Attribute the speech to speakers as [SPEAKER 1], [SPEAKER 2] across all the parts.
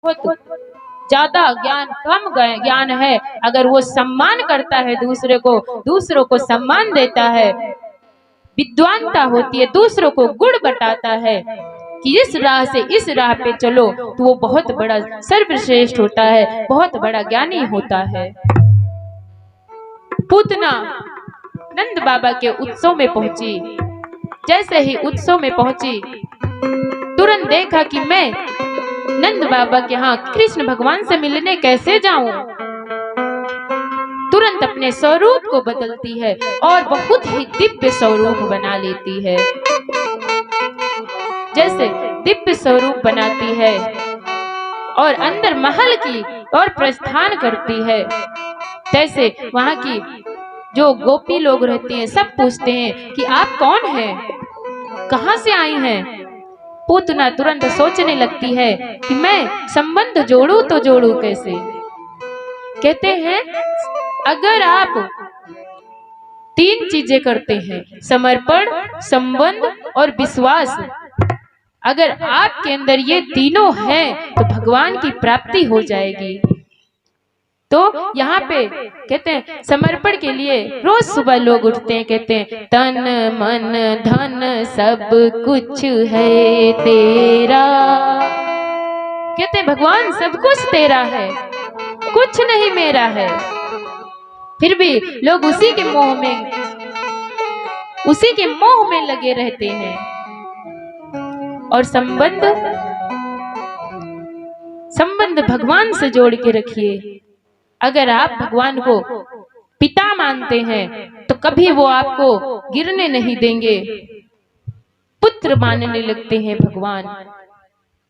[SPEAKER 1] बहुत ज्यादा ज्ञान कम ज्ञान है, अगर वो सम्मान करता है दूसरों को सम्मान देता है, विद्वानता होती है, दूसरों को गुण बताता है कि इस राह से इस राह पे चलो, तो वो बहुत बड़ा सर्वश्रेष्ठ होता है, बहुत बड़ा ज्ञानी होता है। पूतना नंद बाबा के उत्सव में पहुंची। जैसे ही उत्सव में पहुंची, तुरंत देखा कि मैं नंद बाबा के यहाँ कृष्ण भगवान से मिलने कैसे जाऊं। तुरंत अपने स्वरूप को बदलती है और बहुत ही दिव्य स्वरूप बना लेती है। जैसे दिव्य स्वरूप बनाती है और अंदर महल की और प्रस्थान करती है, जैसे वहां की जो गोपी लोग रहते हैं सब पूछते हैं कि आप कौन हैं, कहां से आई हैं। पूतना तुरंत सोचने लगती है कि मैं संबंध जोड़ू तो जोड़ू कैसे। कहते हैं अगर आप 3 चीजें करते हैं, समर्पण, संबंध और विश्वास, अगर आपके अंदर ये तीनों हैं तो भगवान की प्राप्ति हो जाएगी। तो यहाँ पे कहते हैं समर्पण के लिए रोज सुबह लोग उठते हैं, कहते हैं तन मन धन सब कुछ है तेरा। कहते हैं भगवान सब कुछ तेरा है, कुछ नहीं मेरा है। फिर भी लोग उसी के मोह में लगे रहते हैं। और संबंध भगवान से जोड़ के रखिए। अगर आप भगवान को पिता मानते हैं तो कभी वो आपको गिरने नहीं देंगे। पुत्र मानने लगते हैं भगवान।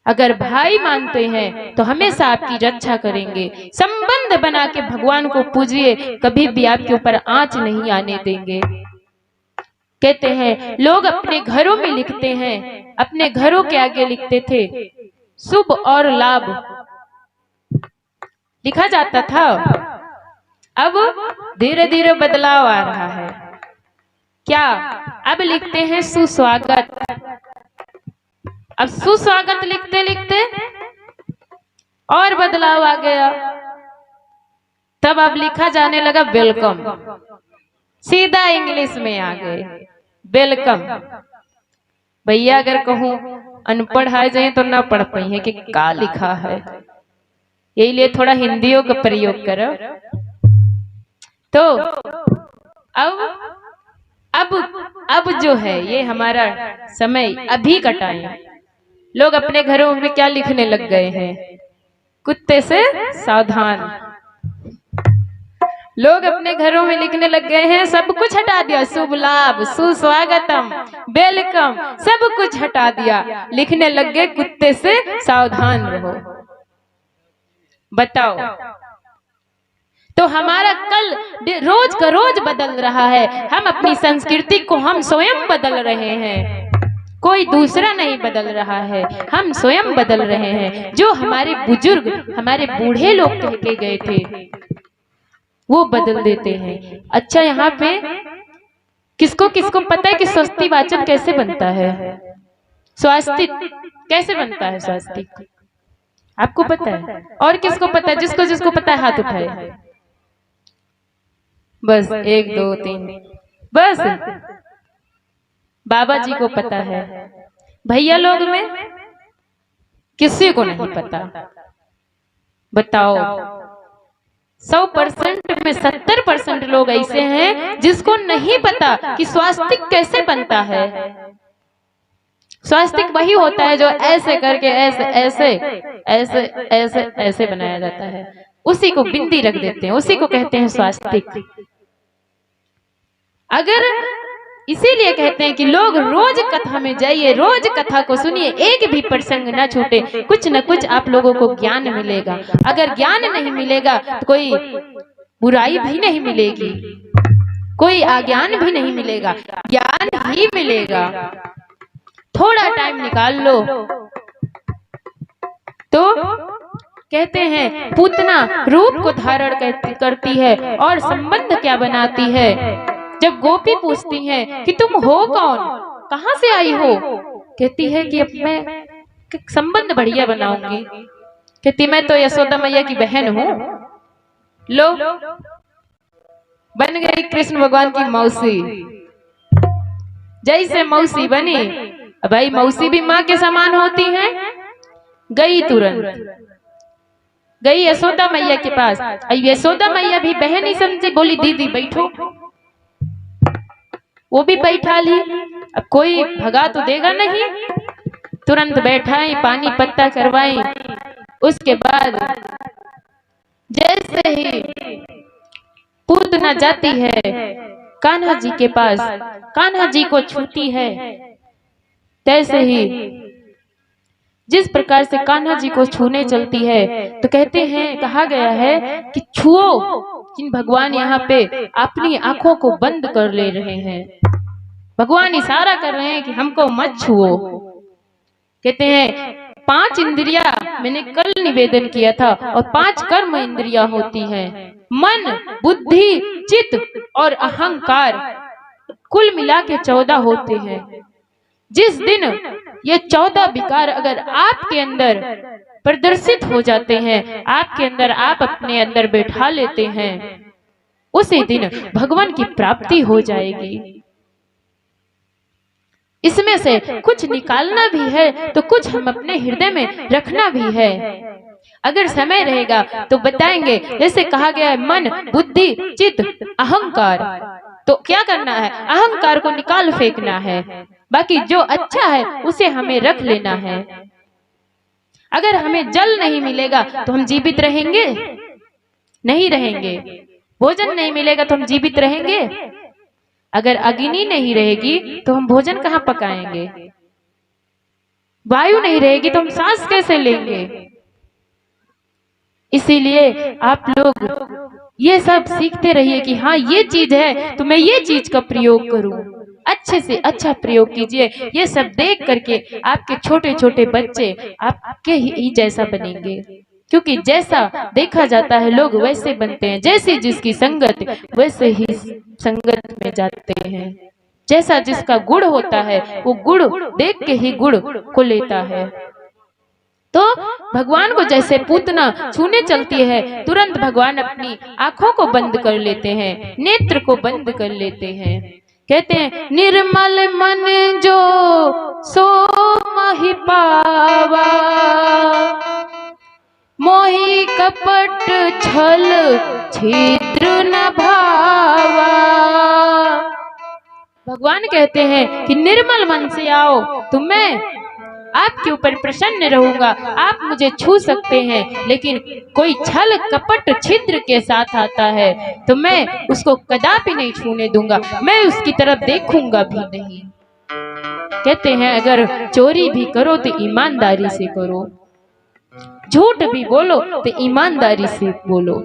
[SPEAKER 1] अगर भाई मानते हैं तो हमेशा आपकी रक्षा करेंगे। संबंध बना के भगवान को पूजिए, कभी भी आपके ऊपर आंच नहीं आने देंगे। कहते हैं लोग अपने घरों में लिखते हैं, अपने घरों के आगे लिखते थे शुभ और लाभ लिखा जाता था। अब धीरे धीरे बदलाव आ रहा है। क्या अब लिखते हैं सुस्वागत। अब सुस्वागत लिखते लिखते और बदलाव आ गया। तब अब लिखा जाने लगा वेलकम। सीधा इंग्लिश में आ गए वेलकम। भैया अगर कहूं अनपढ़ आ जाए तो ना पढ़ पाई है कि क्या लिखा है, यही लिए थोड़ा हिंदियों का प्रयोग करो। तो अब जो है ये हमारा समय अभी का टाइम। लोग अपने घरों में क्या लिखने लग गए हैं, कुत्ते से सावधान। लोग अपने घरों में लिखने लग गए हैं, सब कुछ हटा दिया, शुभ लाभ सुस्वागतम वेलकम सब कुछ हटा दिया, लिखने लग गए कुत्ते से सावधान रहो। बताओ, तो हमारा कल रोज का रोज बदल रहा है। हम अपनी संस्कृति को हम स्वयं बदल रहे हैं, कोई दूसरा नहीं बदल रहा है, हम स्वयं बदल रहे हैं। जो हमारे बुजुर्ग हमारे बूढ़े लोग कह के गए थे वो बदल देते हैं। अच्छा यहाँ पे किसको किसको पता है कि स्वस्ति वाचन कैसे बनता है, स्वास्तिक कैसे बनता है? स्वास्तिक आपको पता है? और किसको पता है? जिसको जिसको पता है हाथ उठाए। बस 1 2 3 बस बाबा जी को पता है, भैया लोग में किसी को नहीं पता। बताओ 100% में 70% लोग ऐसे हैं जिसको नहीं पता कि स्वास्तिक कैसे बनता है। स्वास्तिक वही होता है जो ऐसे करके ऐसे ऐसे ऐसे ऐसे ऐसे बनाया जाता है, उसी को बिंदी रख देते हैं, उसी को कहते हैं स्वास्तिक। अगर इसीलिए कहते हैं कि लोग रोज कथा में जाइए, रोज कथा को सुनिए, एक भी प्रसंग न छूटे, कुछ न कुछ आप लोगों को ज्ञान मिलेगा। अगर ज्ञान नहीं मिलेगा तो कोई बुराई भी नहीं मिलेगी, कोई अज्ञान भी नहीं मिलेगा, ज्ञान ही मिलेगा। थोड़ा टाइम निकाल लो। तो कहते हैं पूतना रूप को धारण करती है और संबंध क्या बनाती है। जब गोपी पूछती हैं कि तुम हो कौन, कहां से आई हो, कहती है कि अब मैं संबंध बढ़िया बनाऊंगी, कहती मैं तो यशोदा मैया की बहन हूँ। लो बन गई कृष्ण भगवान की मौसी। जैसे मौसी बनी, भाई मौसी भी माँ के समान होती हैं। गई तुरंत गई यशोदा मैया के पास। यशोदा मैया भी बहन ही समझी, बोली दीदी बैठो। वो भी बैठा ली। अब कोई भगा तो देगा नहीं, तुरंत बैठाई, पानी पत्ता करवाई। उसके बाद जैसे ही पूतना जाती है कान्हा जी के पास, कान्हा जी को छूती है, तैसे ही जिस प्रकार से कान्हा जी को छूने चलती है तो कहते हैं, कहा गया है कि छुओ। जिन भगवान यहाँ पे अपनी आंखों को बंद कर ले रहे हैं, भगवान इशारा कर रहे हैं कि हमको मत छुओ। कहते हैं 5 इंद्रिया मैंने कल निवेदन किया था, और 5 कर्म इंद्रिया होती हैं, मन, बुद्धि, चित्त और अहंकार, कुल मिला के 14 होते हैं। जिस दिन ये 14 विकार अगर आपके अंदर प्रदर्शित हो जाते हैं, आपके अंदर आप अपने अंदर बैठा लेते हैं, उसी दिन भगवान की प्राप्ति हो जाएगी। इसमें से कुछ निकालना भी है तो कुछ हम अपने हृदय में रखना भी है। अगर समय रहेगा तो बताएंगे। जैसे कहा गया है मन, बुद्धि, चित्त, अहंकार, तो क्या करना है? अहंकार को निकाल फेंकना है, बाकी जो अच्छा है उसे हमें रख लेना है। अगर हमें जल नहीं मिलेगा तो हम जीवित रहेंगे? नहीं रहेंगे। भोजन नहीं मिलेगा तो हम जीवित रहेंगे? अगर अग्नि नहीं रहेगी तो हम भोजन कहाँ पकाएंगे? वायु नहीं रहेगी तो हम सांस कैसे लेंगे? इसीलिए आप लोग ये सब सीखते रहिए कि हाँ ये चीज है तो मैं ये चीज का प्रयोग करूं। अच्छे से अच्छा प्रयोग कीजिए। ये सब देख करके आपके छोटे छोटे बच्चे आपके ही जैसा बनेंगे, क्योंकि जैसा देखा जाता है लोग वैसे बनते हैं। जैसी जिसकी संगत वैसे ही संगत में जाते हैं। जैसा जिसका गुण होता है वो गुण देख के ही गुण को लेता है। तो भगवान को जैसे पूतना छूने चलती है, तुरंत भगवान अपनी आंखों को बंद कर लेते हैं, नेत्र को बंद कर लेते हैं। कहते हैं निर्मल मन जो सो महि पावा, मोहि कपट छल छिद्र न भावा। भगवान कहते हैं कि निर्मल मन से आओ तो मैं आपके ऊपर प्रसन्न रहूंगा। आप मुझे छू सकते हैं, लेकिन कोई छल कपट छिद्र के साथ आता है तो मैं उसको कदापि नहीं छूने दूंगा, मैं उसकी तरफ देखूंगा भी नहीं। कहते हैं अगर चोरी भी करो तो ईमानदारी से करो, झूठ भी बोलो तो ईमानदारी से बोलो।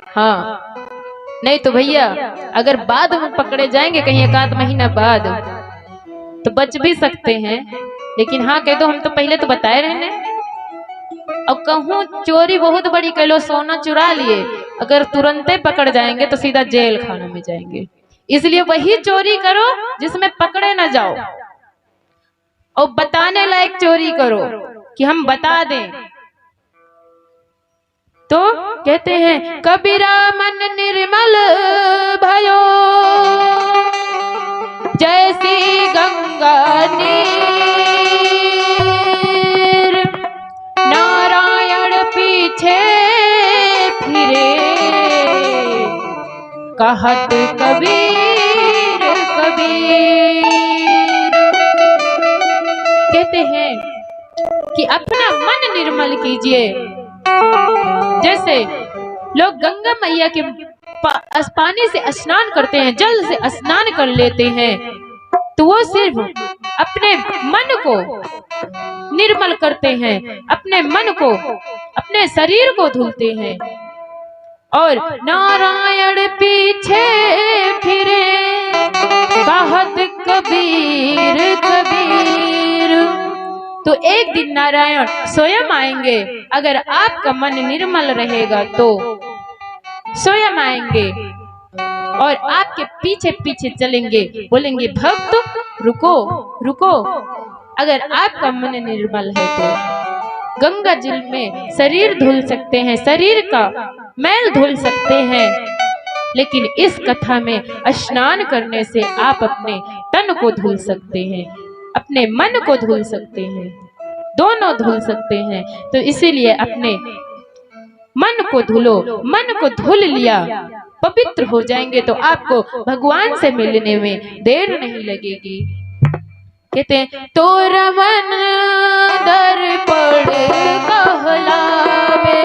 [SPEAKER 1] हाँ, नहीं तो भैया अगर बाद में पकड़े जाएंगे कहीं 1 महीना बाद तो बच भी सकते हैं, लेकिन हाँ कह दो हम तो पहले तो बताए रहने। अब कहूँ चोरी बहुत बड़ी कह लो, सोना चुरा लिए, अगर तुरंते पकड़ जाएंगे तो सीधा जेल खाना में जाएंगे। इसलिए वही चोरी करो जिसमें पकड़े ना जाओ, और बताने लायक चोरी करो कि हम बता दें। तो कहते हैं कबीरा मन निर्मल भयो, जैसी गंगा नीर, नारायण पीछे फिरे, कहत कबीर कबीर। कहते हैं कि अपना मन निर्मल कीजिए। जैसे लोग गंगा मैया के पानी से स्नान करते हैं, जल से स्नान कर लेते हैं, तो वो सिर्फ अपने मन को निर्मल करते हैं, अपने मन को, अपने शरीर को धुलते हैं। और नारायण पीछे फिरे, कहत कबीर कबीर। तो एक दिन नारायण स्वयं आएंगे। अगर आपका मन निर्मल रहेगा तो स्वयं आएंगे और आपके पीछे पीछे चलेंगे, बोलेंगे भक्त रुको रुको। अगर आपका मन निर्मल है तो गंगा जल में शरीर धुल सकते हैं, शरीर का मैल धुल सकते हैं, लेकिन इस कथा में स्नान करने से आप अपने तन को धुल सकते हैं, अपने मन को धुल सकते हैं, दोनों धुल सकते हैं। तो इसीलिए अपने मन को धुलो, मन को धुल लिया, पवित्र हो जाएंगे तो आपको भगवान से मिलने में देर नहीं लगेगी। कहते हैं तोरा मन दर्पण कहलावे,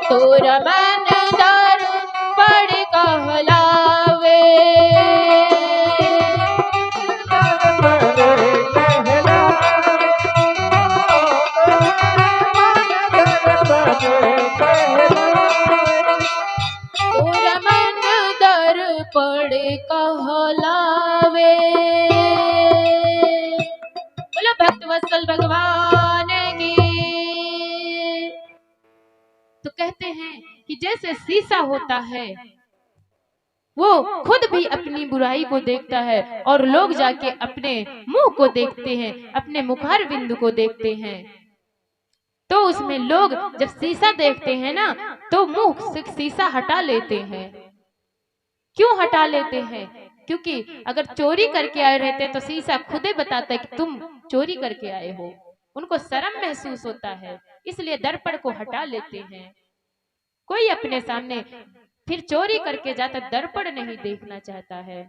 [SPEAKER 1] तोरा मन दर्पण कहलावे। तोरा मन दर्पण कहलावे। बोलो भक्तवत्सल भगवान की। तो कहते हैं कि जैसे शीशा होता है वो खुद भी अपनी बुराई को देखता है और लोग जाके अपने मुंह को देखते हैं, अपने मुखार बिंदु को देखते हैं, तो उसमें लोग जब शीशा देखते हैं ना तो मुंह से शीशा हटा लेते हैं। क्यों हटा लेते हैं? क्योंकि अगर चोरी करके आए रहते तो शीशा खुदे बताता है कि तुम चोरी करके आए हो, उनको शर्म महसूस होता है, इसलिए दर्पण को हटा लेते हैं। कोई अपने सामने फिर चोरी करके जाता दर्पण नहीं देखना चाहता है।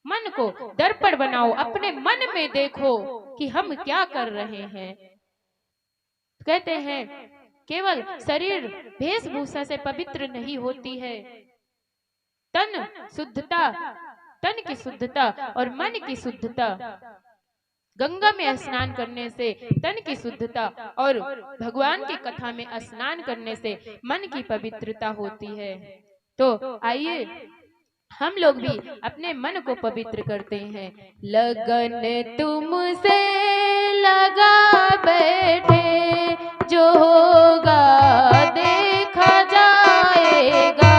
[SPEAKER 1] मन को दर्पण बनाओ, अपने मन में देखो कि हम क्या कर रहे हैं। कहते हैं केवल शरीर वेशभूषा से पवित्र नहीं होती है, तन शुद्धता, तन की शुद्धता और मन की शुद्धता, गंगा में स्नान करने से तन की शुद्धता और भगवान की कथा में स्नान करने से मन की पवित्रता होती है। तो आइए हम लोग भी अपने मन को पवित्र करते हैं। लगन तुमसे लगा बैठे, जो होगा देखा जाएगा।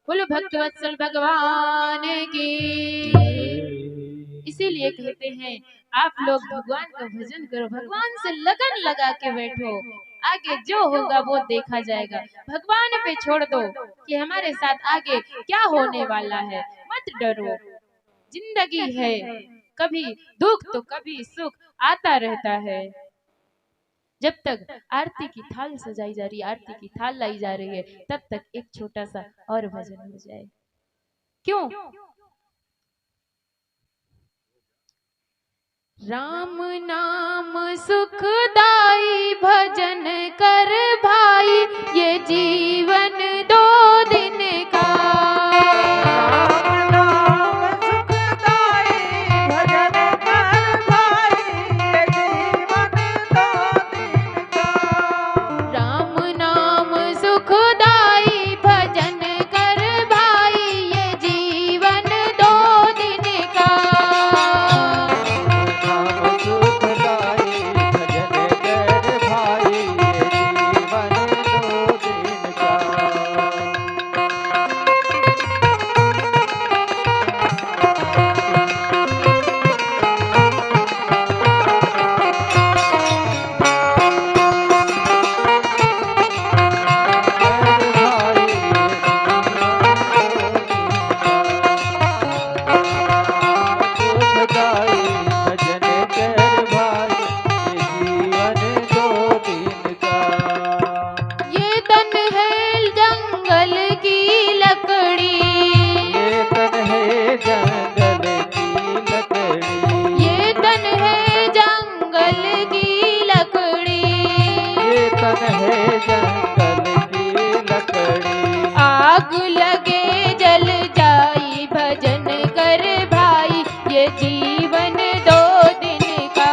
[SPEAKER 1] बोलो भक्तवत्सल भगवान की। इसीलिए कहते हैं आप लोग भगवान का भजन करो, भगवान से लगन लगा के बैठो, आगे जो होगा वो देखा जाएगा। भगवान पे छोड़ दो कि हमारे साथ आगे क्या होने वाला है, मत डरो। जिंदगी है, कभी दुख तो कभी सुख आता रहता है। जब तक आरती की थाल सजाई जा रही है, आरती की थाल लाई जा रही है, तब तक एक छोटा सा और भजन हो जाए। क्यों? राम नाम सुखदाई भजन कर भाई, ये जीवन दो दिन का। आग लगे जल जाई भजन कर भाई, ये जीवन दो दिन का।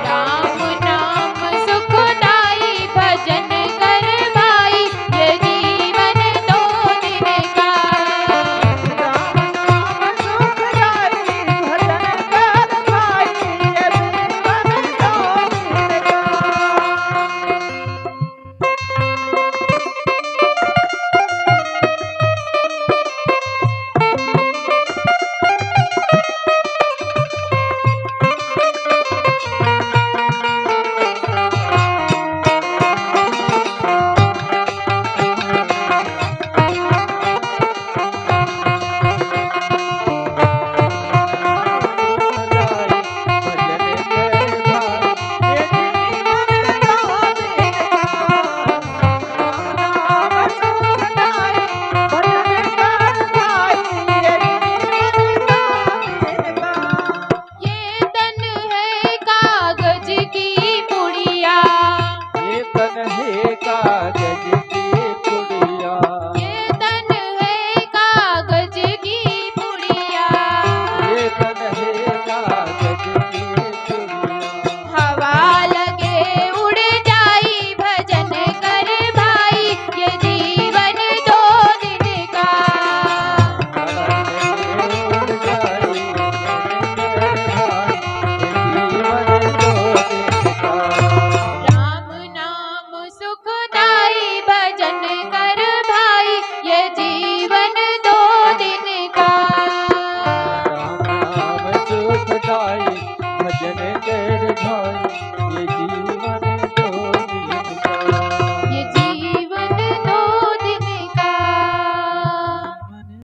[SPEAKER 1] राम नाम सुखदाई भजन कर भाई, ये जीवन दो दिन का। भजन कर भाई।